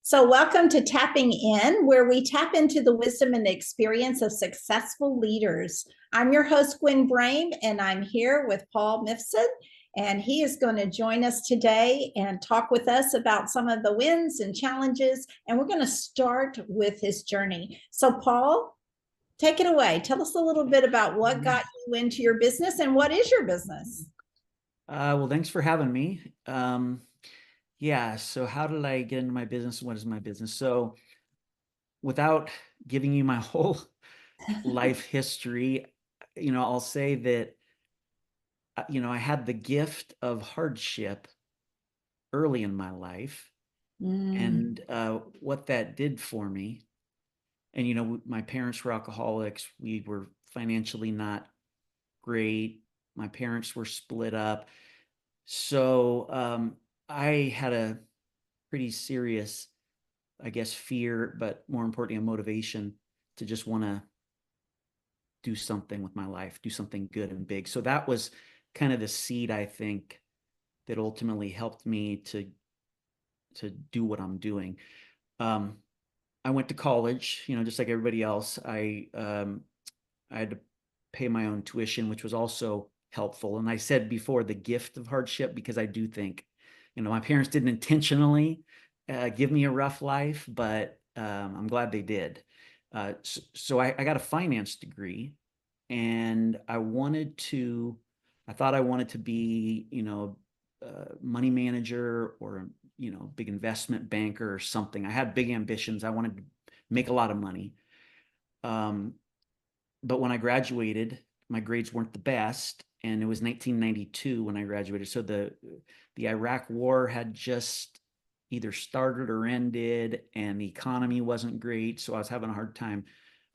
So, welcome to Tapping In, where we tap into the wisdom and experience of successful leaders. I'm your host, Gwen Brame, and I'm here with Paul Mifsud, and he is going to join us today and talk with us about some of the wins and challenges. And we're going to start with his journey. So, Paul, take it away. Tell us a little bit about what got you into your business and what is your business? Well, thanks for having me. Yeah, so how did I get into my business? What is my business? So, without giving you my whole life history, I'll say that, I had the gift of hardship early in my life. Mm, And what that did for me, and, my parents were alcoholics. We were financially not great. My parents were split up. So, I had a pretty serious, I guess, fear, but more importantly, a motivation to just want to do something with my life, do something good and big. So that was kind of the seed, I think, that ultimately helped me to do what I'm doing. Um, I went to college, just like everybody else. I had to pay my own tuition, which was also helpful. And I said before the gift of hardship, because I do think, my parents didn't intentionally give me a rough life, but I'm glad they did. So I got a finance degree, and I thought I wanted to be, a money manager or, big investment banker or something. I had big ambitions. I wanted to make a lot of money. Um, but when I graduated, my grades weren't the best, and it was 1992 when I graduated. So the Iraq War had just either started or ended, and the economy wasn't great. So I was having a hard time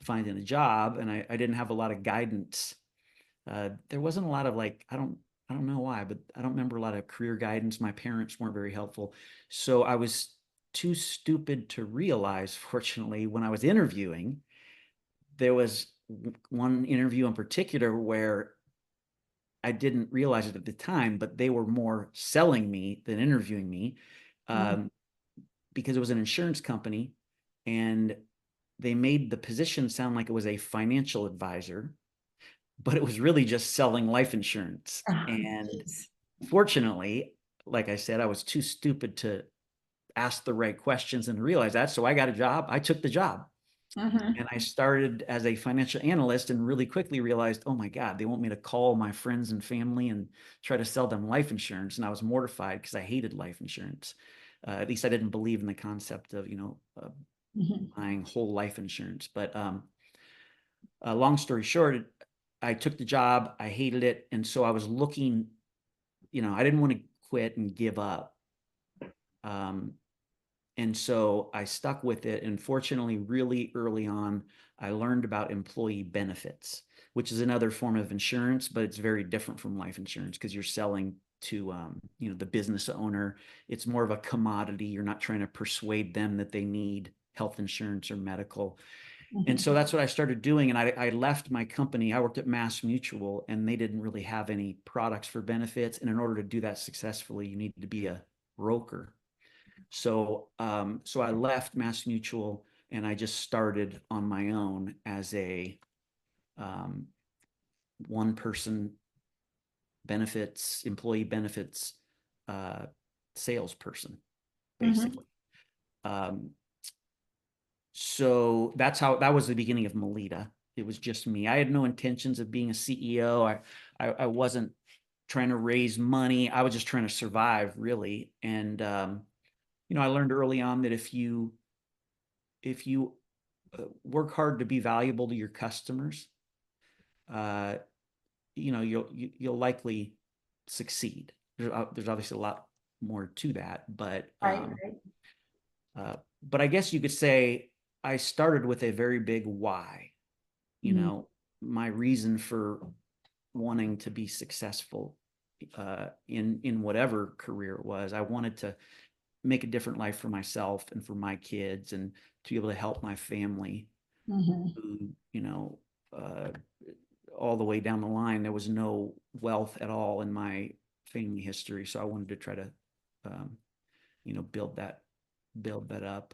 finding a job, and I didn't have a lot of guidance. There wasn't a lot of like I don't know why, but I don't remember a lot of career guidance. My parents weren't very helpful, so I was too stupid to realize. Fortunately, when I was interviewing, there was one interview in particular where I didn't realize it at the time, but they were more selling me than interviewing me, mm, um, because it was an insurance company, and they made the position sound like it was a financial advisor, but it was really just selling life insurance. ah, And geez. fortunately, like I said, I was too stupid to ask the right questions and realize that. So I got a job. I took the job. Mhm. And I started as a financial analyst and really quickly realized, oh my God, they want me to call my friends and family and try to sell them life insurance. And I was mortified because I hated life insurance. At least I didn't believe in the concept of, Mhm. buying whole life insurance. But long story short, I took the job. I hated it. And so I was looking, I didn't want to quit and give up. Um, And so I stuck with it. And fortunately, really early on, I learned about employee benefits, which is another form of insurance, but it's very different from life insurance because you're selling to, the business owner. It's more of a commodity. You're not trying to persuade them that they need health insurance or medical. And Mhm. so that's what I started doing. And I left my company. I worked at Mass Mutual, and they didn't really have any products for benefits. And in order to do that successfully, you need to be a broker. So I left Mass Mutual, and I just started on my own as a um, one person employee benefits uh, salesperson, Mhm. basically. Um, so that was the beginning of Melita. It was just me. I had no intentions of being a CEO. I wasn't trying to raise money. I was just trying to survive, really. And I learned early on that if you work hard to be valuable to your customers, uh, you'll likely succeed. There's obviously a lot more to that, Right, right. but I guess you could say I started with a very big why. You Mm, know, my reason for wanting to be successful in whatever career it was. I wanted to make a different life for myself and for my kids, and to be able to help my family mhm. who, uh, all the way down the line, there was no wealth at all in my family history. So I wanted to try to, um, build that up.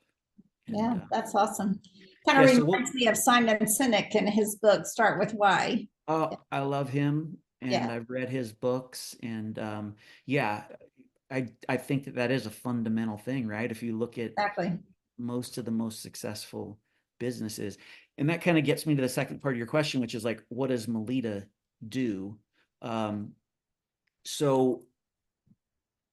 Yeah, And that's awesome. Kind of yeah, so reminds me of Simon Sinek and his book, Start With Why. oh, I love him, and Yeah, I've read his books, and yeah, I think that that is a fundamental thing, right? If you look at exactly. most of the most successful businesses, and that kind of gets me to the second part of your question, which is like, what does Melita do? Um, so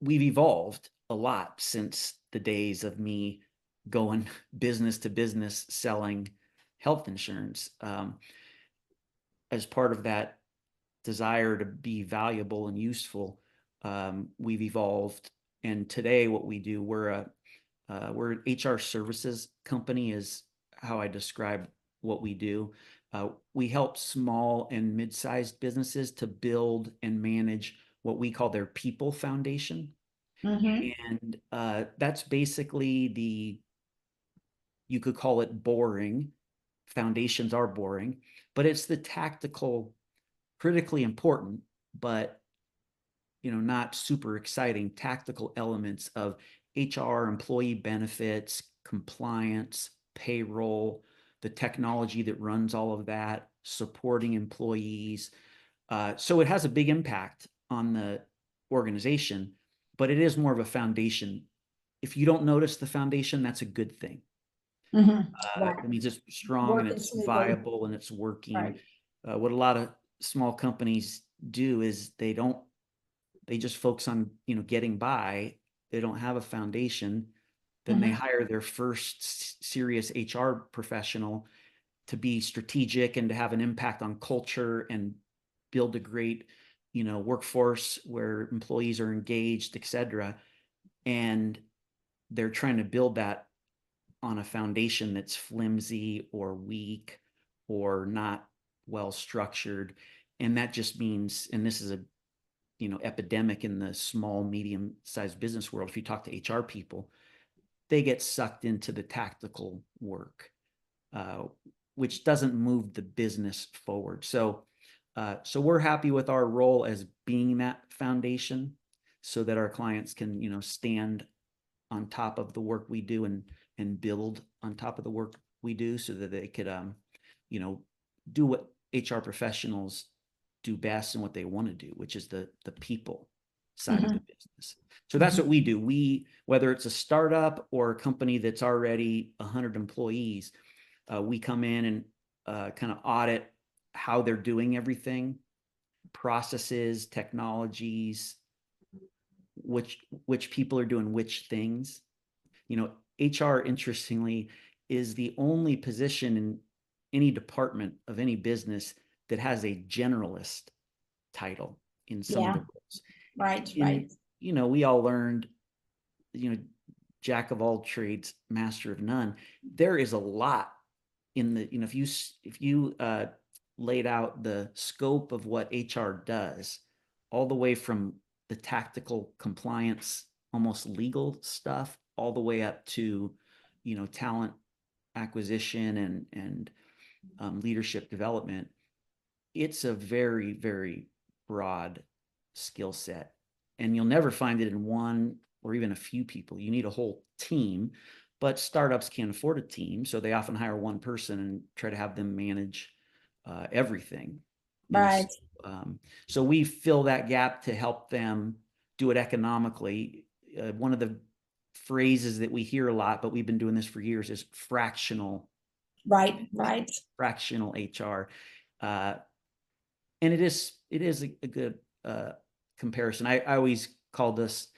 we've evolved a lot since the days of me going business to business selling health insurance. As part of that desire to be valuable and useful, we've evolved. And today, what we do, we're an HR services company, is how I describe what we do. We help small and mid-sized businesses to build and manage what we call their people foundation. Hmm. And that's basically you could call it boring. Foundations are boring, but it's the tactical, critically important, but not super exciting tactical elements of HR, employee benefits, compliance, payroll, the technology that runs all of that, supporting employees. So it has a big impact on the organization, but it is more of a foundation. If you don't notice the foundation, that's a good thing. Hmm. Right. It means it's strong and Working it's smoothly. viable and it's working. Right. What a lot of small companies do is they just focus on getting by. They don't have a foundation. Then they Hmm. hire their first serious HR professional to be strategic and to have an impact on culture and build a great workforce where employees are engaged, etc. And they're trying to build that on a foundation that's flimsy or weak or not well structured. And that just means, and this is a epidemic in the small, medium sized business world. If you talk to HR people, they get sucked into the tactical work, uh, which doesn't move the business forward. So we're happy with our role as being that foundation, so that our clients can stand on top of the work we do and build on top of the work we do, so that they could you know do what HR professionals do best and what they want to do, which is the people side of the Hmm. business. So that's what we do. Whether it's a startup or a company that's already 100 employees, we come in and kind of audit how they're doing everything, processes, technologies, which people are doing which things. HR, interestingly, is the only position in any department of any business that has a generalist title in some of the Yeah. roles. Right. In, Right. we all learned, you know, jack of all trades, master of none. There is a lot in the, if you laid out the scope of what HR does, all the way from the tactical compliance, almost legal stuff, all the way up to, talent acquisition and leadership development. It's a very, very broad skill set, and you'll never find it in one or even a few people. You need a whole team, but startups can't afford a team, so they often hire one person and try to have them manage everything. And Right. so we fill that gap to help them do it economically. One of the phrases that we hear a lot, but we've been doing this for years, is Right. Right. fractional HR. Uh, and it is a good comparison. I always called us.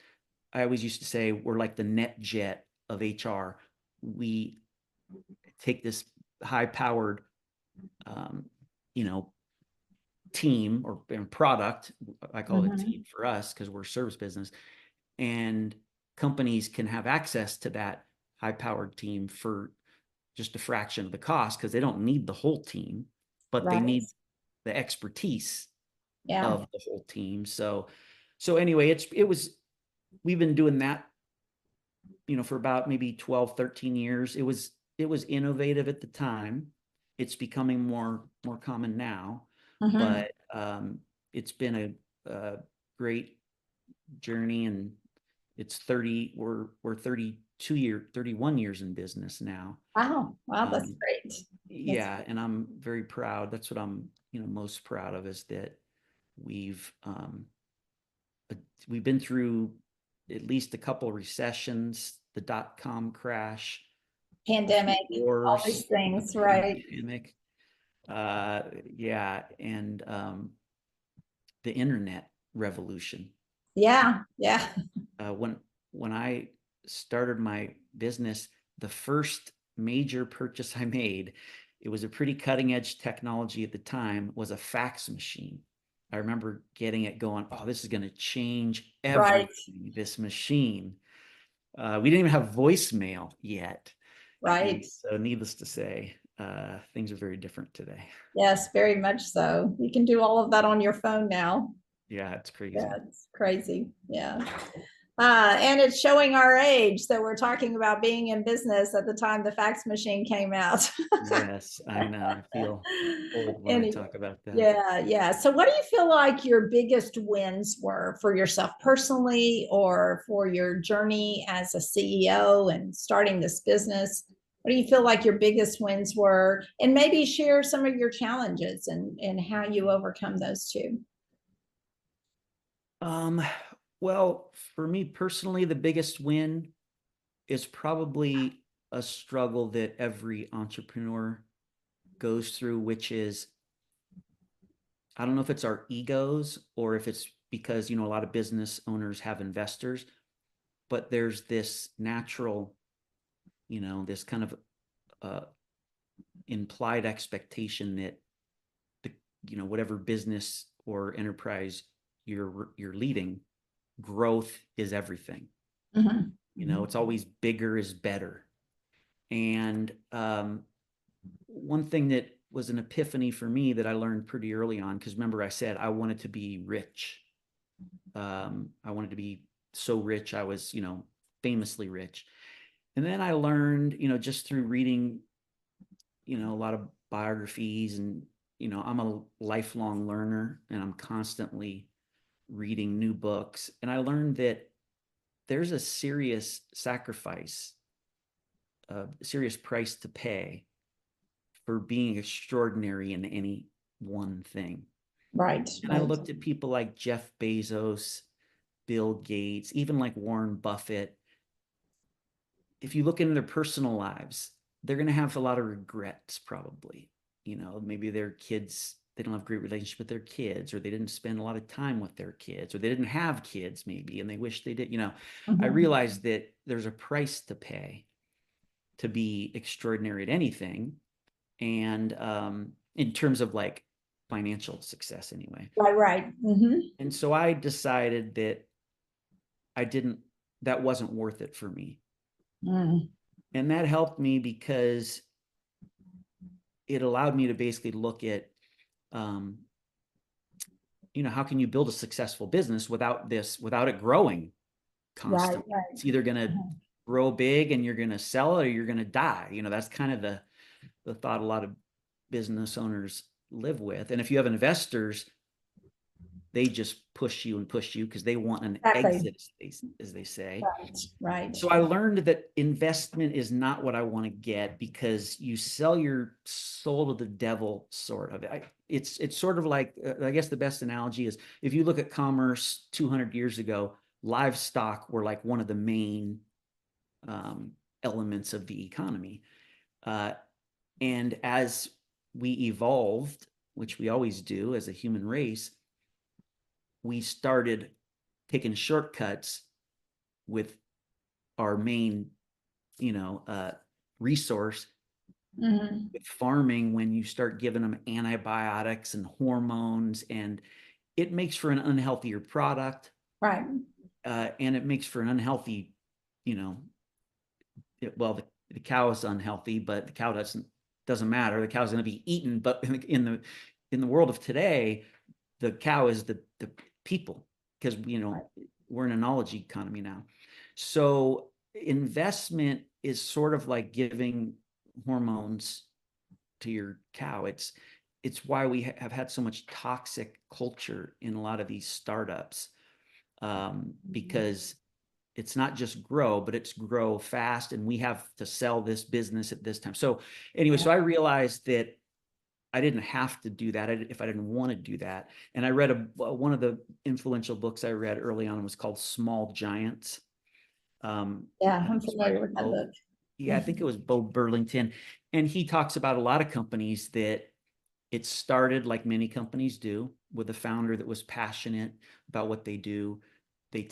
I always used to say we're like the net jet of HR. We take this high powered, um, you know, team or product. I call it Hmm. team for us because we're a service business, and companies can have access to that high powered team for just a fraction of the cost, because they don't need the whole team, but they Right. need the expertise Yeah. of the whole team. So anyway, we've been doing that, for about maybe 12, 13 years. It was innovative at the time. It's becoming more common now, Hmm. but it's been a great journey, and we're 30 31 years in business now. Wow. Wow. That's Um, great. That's yeah, great. and I'm very proud. That's what I'm, most proud of, is that we've we've been through at least a couple of recessions, the dot-com crash, a few Pandemic, all wars, these things, right? pandemic, yeah, and the internet revolution. Yeah. Yeah. When I started my business, the first major purchase I made, it was a pretty cutting edge technology at the time, was a fax machine. I remember getting it going, oh, this is going to change Right. everything, this machine. We didn't even have voicemail yet. And Right. so needless to say, things are very different today. Yes, very much so. You can do all of that on your phone now. Yeah, it's Yeah, crazy. it's crazy. Yeah. And it's showing our age that we're talking about being in business at the time the fax machine came out. Yes, I know. I feel old when I Anyway, talk about that. yeah, yeah. So, what do you feel like your biggest wins were for yourself personally or for your journey as a CEO and starting this business? What do you feel like your biggest wins were? And maybe share some of your challenges and how you overcome those too. Um, well, for me personally, the biggest win is probably a struggle that every entrepreneur goes through, which is, I don't know if it's our egos or if it's because, a lot of business owners have investors, but there's this natural, this kind of uh, implied expectation that the, whatever business or enterprise you're leading, growth is everything. Mhm. It's always bigger is better. And one thing that was an epiphany for me that I learned pretty early on, because remember I said I wanted to be rich. I wanted to be so rich. I was, famously rich. And then I learned, just through reading, a lot of biographies, and, I'm a lifelong learner and I'm constantly reading new books. And I learned that there's a serious sacrifice, a serious price to pay for being extraordinary in any one thing. Right, And I right. looked at people like Jeff Bezos, Bill Gates, even like Warren Buffett. If you look into their personal lives, they're going to have a lot of regrets, probably. Maybe their kids, they don't have a great relationship with their kids, or they didn't spend a lot of time with their kids, or they didn't have kids, maybe, and they wish they did. I Mhm. realized that there's a price to pay to be extraordinary at anything. And in terms of like financial success, anyway. Right, right. Hmm. And so I decided that I didn't, that wasn't worth it for me. Mm. And that helped me because it allowed me to basically look at, um, how can you build a successful business without it growing Right, constantly? right. It's either going to Mhm. grow big and you're going to sell it, or you're going to die. That's kind of the thought a lot of business owners live with. And if you have investors, they just push you and push you because they want an Exactly. exit, as they say. Right, right. So I learned that investment is not what I want to get, because you sell your soul to the devil, sort of. It's sort of like, I guess the best analogy is, if you look at commerce 200 years ago, livestock were like one of the main um, elements of the economy. Uh, and as we evolved, which we always do as a human race, we started taking shortcuts with our main, you know, uh, resource Hmm. with farming. When you start giving them antibiotics and hormones, and it makes for an unhealthier product, Right. and it makes for an unhealthy, you know, well, the cow is unhealthy, but the cow doesn't matter. The cow's going to be eaten. But in the world of today, the cow is the people, because we're in a knowledge economy now. So investment is sort of like giving hormones to your cow. It's why we have had so much toxic culture in a lot of these startups, because it's not just grow, but it's grow fast, and we have to sell this business at this time. So anyway, so I realized that I didn't have to do that if I didn't want to do that. And I read one of the influential books I read early on was called Small Giants. Yeah, I'm familiar with that book. Yeah, I think it was Bo Burlington. And he talks about a lot of companies that it started like many companies do with a founder that was passionate about what they do. They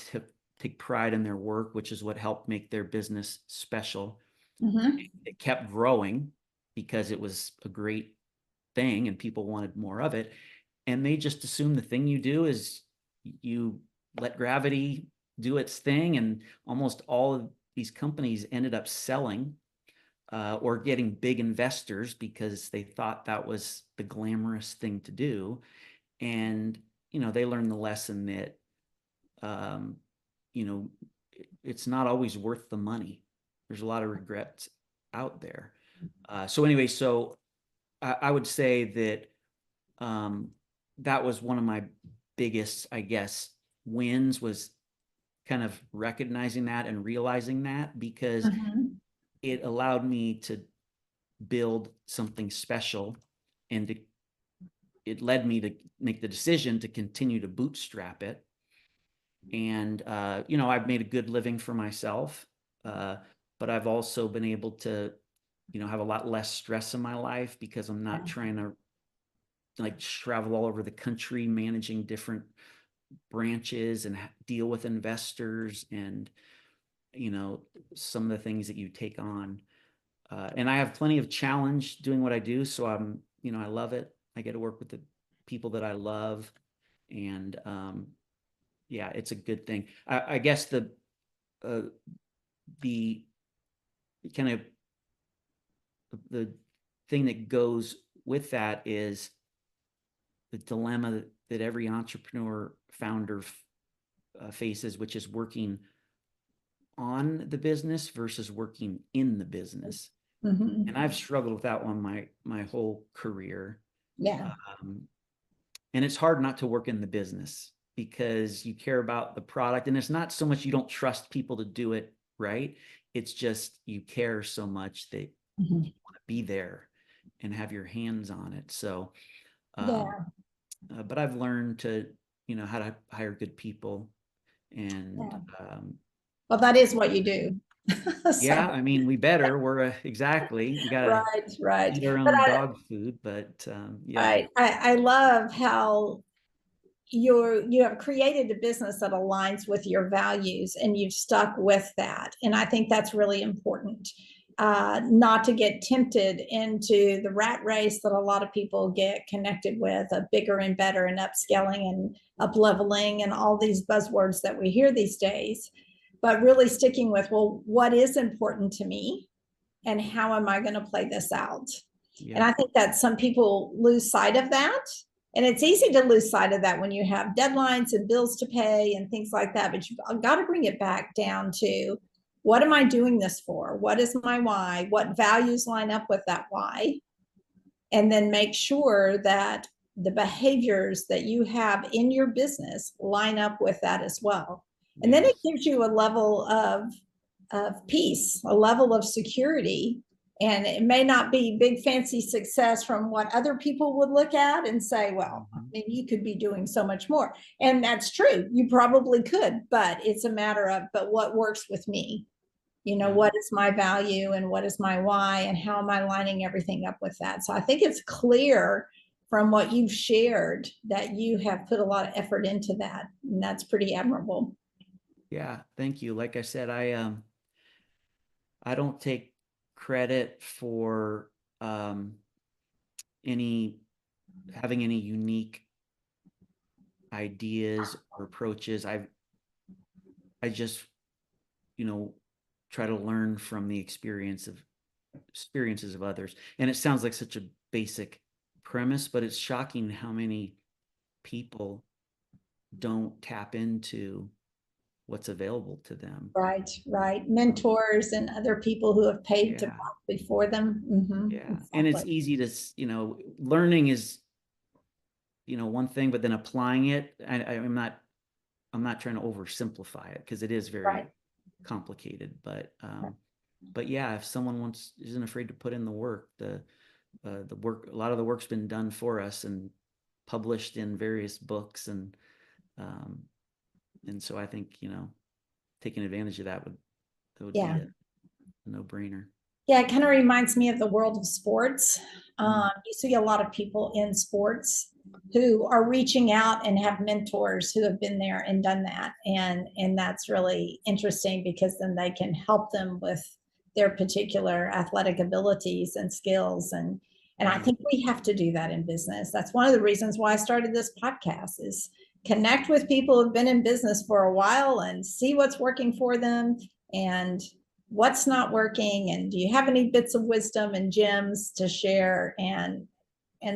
take pride in their work, which is what helped make their business special. It kept growing because it was a great thing and people wanted more of it. And they just assume the thing you do is you let gravity do its thing. And almost all of these companies ended up selling or getting big investors because they thought that was the glamorous thing to do. And, they learned the lesson that, it's not always worth the money. There's a lot of regrets out there. So anyway, so I would say that that was one of my biggest, I guess, wins, was kind of recognizing that and realizing that, because it allowed me to build something special, and it led me to make the decision to continue to bootstrap it. And I've made a good living for myself, but I've also been able to have a lot less stress in my life because I'm not trying to like travel all over the country managing different branches and deal with investors and some of the things that you take on. And I have plenty of challenge doing what I do, so I love it. I get to work with the people that I love, and yeah, it's a good thing. I guess the kind of the thing that goes with that is the dilemma that every entrepreneur founder faces, which is working on the business versus working in the business. And I've struggled with that one my whole career. Yeah. And it's hard not to work in the business because you care about the product, and it's not so much you don't trust people to do it right. It's just you care so much that you want to be there and have your hands on it. So but I've learned to how to hire good people, and well, that is what you do. yeah, I mean, we better, exactly, we gotta right eat our but own dog food, but yeah. I love how you have created a business that aligns with your values, and you've stuck with that. And I think that's really important, not to get tempted into the rat race that a lot of people get connected with, a bigger and better and upscaling and up leveling and all these buzzwords that we hear these days, but really sticking with, well, what is important to me and how am I going to play this out? Yeah. And I think that some people lose sight of that. And it's easy to lose sight of that when you have deadlines and bills to pay and things like that. But you've got to bring it back down to, what am I doing this for? What is my why? What values line up with that why? And then make sure that the behaviors that you have in your business line up with that as well. And then it gives you a level of peace, a level of security. And it may not be big fancy success from what other people would look at and say, well, I mean, you could be doing so much more. And that's true. You probably could, but it's a matter of, but what works with me? What is my value and what is my why, and how am I lining everything up with that? So I think it's clear from what you've shared that you have put a lot of effort into that. And that's pretty admirable. Yeah, thank you. Like I said, I don't take credit for having any unique ideas or approaches. I just try to learn from the experiences of others. And it sounds like such a basic premise, but it's shocking how many people don't tap into what's available to them. Right. Mentors and other people who have paved the path before them. Yeah. Exactly. And it's easy to, learning is, one thing, but then applying it, I'm not trying to oversimplify it, because it is very complicated, but yeah, if someone isn't afraid to put in the work, the work, a lot of the work's been done for us and published in various books, and so I think, taking advantage of that would be a no-brainer. Yeah, it kind of reminds me of the world of sports. Mm. You see a lot of people in sports who are reaching out and have mentors who have been there and done that, and that's really interesting because then they can help them with their particular athletic abilities and skills, and I think we have to do that in business. That's one of the reasons why I started this podcast, is connect with people who've been in business for a while and see what's working for them and what's not working, and do you have any bits of wisdom and gems to share. And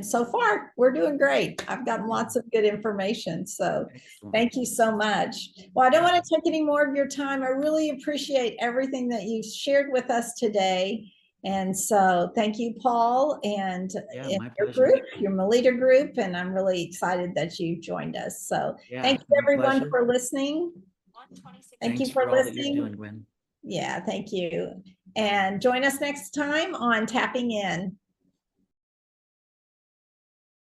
so far we're doing great. I've gotten lots of good information, so Excellent. thank you so much. Well, I don't want to take any more of your time. I really appreciate everything that you shared with us today, and so thank you, Paul, and My your pleasure. group, your Melita Group, and I'm really excited that you joined us. So thank you everyone for listening. Thank you for all that you're listening. doing, Gwen. Yeah, thank you. And join us next time on Tapping In.